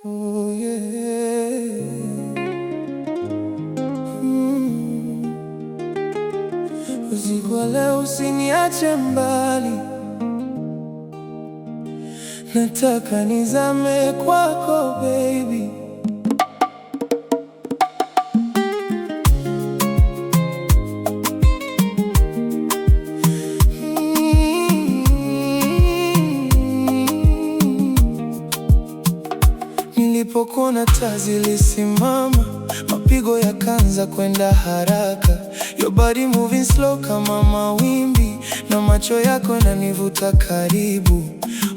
Oh yeah. Usiku wa leo usiniache mbali, nataka nizame kwako baby. Nilipokuona taa zilisimama, mapigo yakaanza kwenda haraka. Your body moving slow kama mawimbi, na macho yako yananivuta karibu.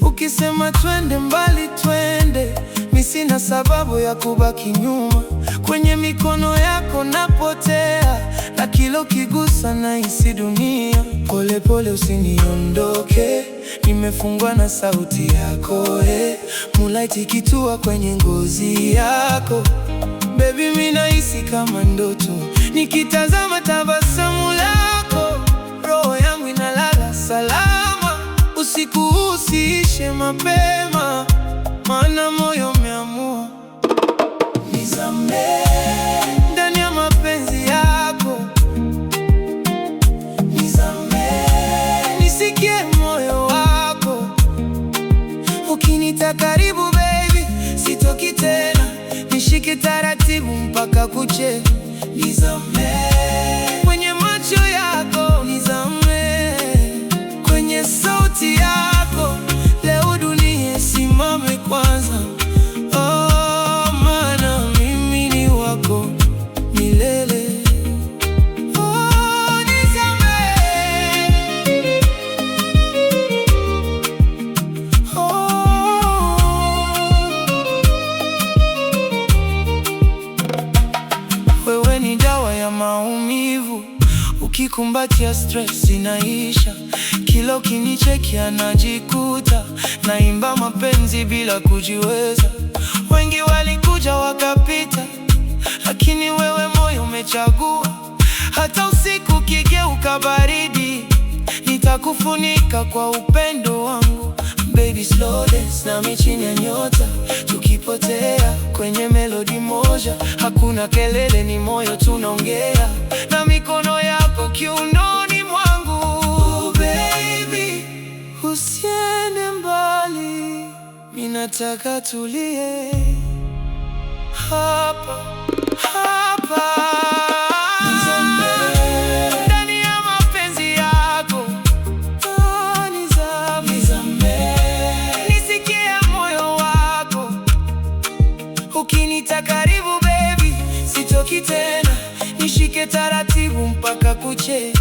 Ukisema twende mbali twende, mimi sina sababu ya kubaki nyuma. Kwenye mikono yako napotea, na kila ukigusa nahisi dunia. Pole pole usiniondoke, nimefungwa na sauti yako Moonlight ikitua kwenye ngozi yako. Baby, mimi nahisi kama ndoto, nikitazama tabasamu lako, roho yangu inalala salama. Usiku huu usiishe mapema, maana moyo umeamua nizame ndani ya mapenzi yako. Nizame, nisikie moyo wako ukinita karibu baby, sitoki tena, nishike taratibu mpaka kuche. Nizame kwenye macho yako, nizame kwenye sauti yako. Leo dunia isimame kwanza, oh, maana mimi ni wako milele. Oh, nizame. Wewe ni dawa ya maumivu, ukikumbatia stress inaisha. Kila ukinicheki najikuta naimba mapenzi bila kujiweza. Wengi walikuja wakapita, lakini wewe moyo umechagua. Hata usiku ukigeuka baridi, nitakufunika kwa upendo wangu. Baby, slow dance nami chini ya nyota, tukipotea kwenye melodi moja. Hakuna kelele, ni moyo tunaongea, na mikono yako kiunoni mwangu. Oh, baby, usiende mbali, mimi nataka tulie hapa hapa. Ndani ya mapenzi yako, nizame, nisikie moyo wako ukinita karibu baby, sitoki tena, nishike taratibu mpaka kuche.